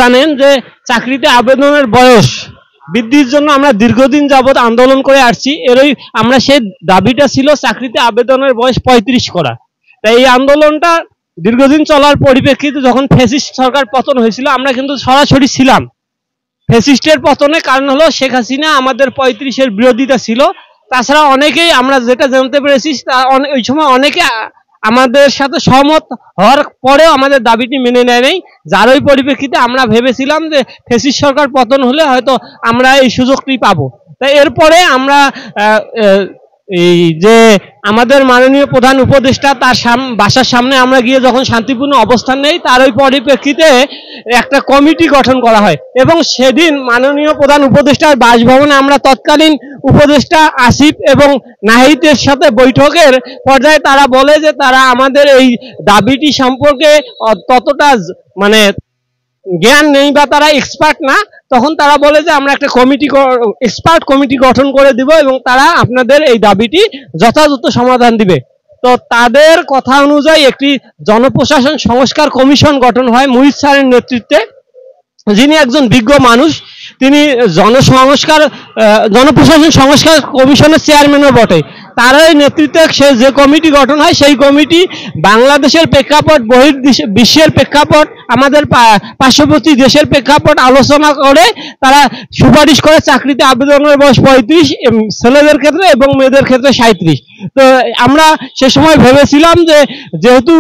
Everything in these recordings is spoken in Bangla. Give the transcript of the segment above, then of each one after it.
জানেন যে চাকরিতে আবেদনের বয়স বৃদ্ধির জন্য আমরা দীর্ঘদিন যাবৎ আন্দোলন করে আসছি। এরই আমরা সেই দাবিটা ছিল চাকরিতে আবেদনের বয়স 35 করা। তাই এই আন্দোলনটা দীর্ঘদিন চলার পরিপ্রেক্ষিতে যখন ফ্যাসিস্ট সরকার পতন হয়েছিল আমরা কিন্তু সরাসরি ছিলাম। ফ্যাসিস্টের পতনের কারণ হলো শেখ হাসিনা আমাদের 35-এর বিরোধিতা ছিল। তাছাড়া অনেকেই আমরা যেটা জানতে পেরেছি ওই সময় অনেকে আমাদের সাথে সহমত হওয়ার পরেও আমাদের দাবিটি মেনে নেয় নাই, যার ওই পরিপ্রেক্ষিতে আমরা ভেবেছিলাম যে ফ্যাসিস্ট সরকার পতন হলে হয়তো আমরা এই সুযোগটি পাবো। তাই এরপরে আমরা এই যে আমাদের মাননীয় প্রধান উপদেষ্টা তার বাসার সামনে আমরা গিয়ে যখন শান্তিপূর্ণ অবস্থান নেই, তার ওই পরিপ্রেক্ষিতে একটা কমিটি গঠন করা হয় এবং সেদিন মাননীয় প্রধান উপদেষ্টার বাসভবনে আমরা তৎকালীন উপদেষ্টা আসিফ এবং নাহিদের সাথে বৈঠকের পর্যায়ে তারা বলে যে তারা আমাদের এই দাবিটি সম্পর্কে ততটা মানে জ্ঞান নেই বা তারা এক্সপার্ট না। তখন তারা বলে যে আমরা একটা এক্সপার্ট কমিটি গঠন করে দিব এবং তারা আপনাদের এই দাবিটি যথাযথ সমাধান দিবে। তো তাদের কথা অনুযায়ী একটি জনপ্রশাসন সংস্কার কমিশন গঠন হয় মুহিত স্যারের নেতৃত্বে, যিনি একজন বিজ্ঞ মানুষ। তিনি জনপ্রশাসন সংস্কার কমিশনের চেয়ারম্যানও বটে। তার নেতৃত্বে যে কমিটি গঠন হয় সেই কমিটি বাংলাদেশের প্রেক্ষাপট, বিশ্বের প্রেক্ষাপট, আমাদের পার্শ্ববর্তী দেশের প্রেক্ষাপট আলোচনা করে তারা সুপারিশ করে চাকরিতে আবেদনের বয়স 35 ছেলেদের ক্ষেত্রে এবং মেয়েদের ক্ষেত্রে 37। তো আমরা সে সময় ভেবেছিলাম যে যেহেতু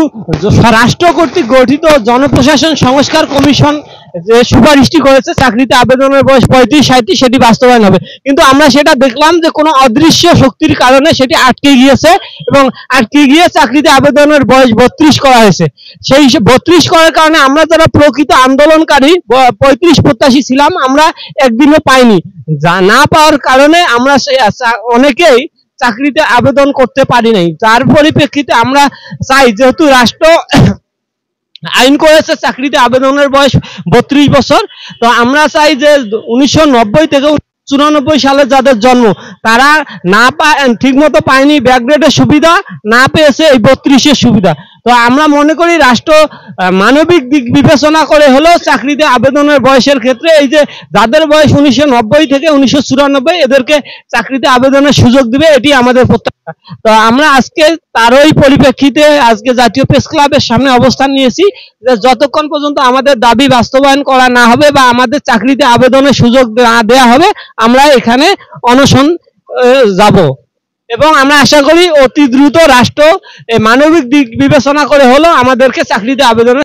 রাষ্ট্র কর্তৃক গঠিত জনপ্রশাসন সংস্কার কমিশন যে সুপারিশটি করেছে চাকরিতে আবেদনের বয়স 35-37 সেটি বাস্তবায়ন হবে, কিন্তু আমরা সেটা দেখলাম যে কোনো অদৃশ্য শক্তির কারণে সেটি আটকে গিয়েছে এবং আটকে গিয়ে চাকরিতে আবেদনের বয়স 32 করা হয়েছে। সেই 32 করার কারণে আমরা যারা প্রকৃত আন্দোলনকারী 35 প্রত্যাশী ছিলাম আমরা একদিনও পাইনি। না পাওয়ার কারণে আমরা অনেকেই চাকরিতে আবেদন করতে পারি নাই। যার পরিপ্রেক্ষিতে আমরা চাই, যেহেতু রাষ্ট্র আইন করেছে চাকরিতে আবেদনের বয়স 32 বছর, তো আমরা চাই যে 1990 থেকে 94 সালে যাদের জন্ম তারা ঠিক মতো পায়নি ব্যাকগ্রেডের সুবিধা, না পেয়েছে এই 32-এর সুবিধা। তো আমরা মনে করি রাষ্ট্র মানবিক দিক বিবেচনা করে হলেও চাকরিতে আবেদনের বয়সের ক্ষেত্রে এই যে যাদের বয়স 1990 থেকে 1994 এদেরকে চাকরিতে আবেদনের সুযোগ দিবে, এটি আমাদের প্রত্যাশা। তো আমরা আজকে তারই পরিপ্রেক্ষিতে আজকে জাতীয় প্রেস ক্লাবের সামনে অবস্থান নিয়েছি যে যতক্ষণ পর্যন্ত আমাদের দাবি বাস্তবায়ন করা না হবে বা আমাদের চাকরিতে আবেদনের সুযোগ না দেওয়া হবে আমরা এখানে অনশন যাব এবং আমরা আশা করি অতি দ্রুত রাষ্ট্র মানবিক দিক বিবেচনা করে হলেও আমাদেরকে চাকরিতে আবেদনের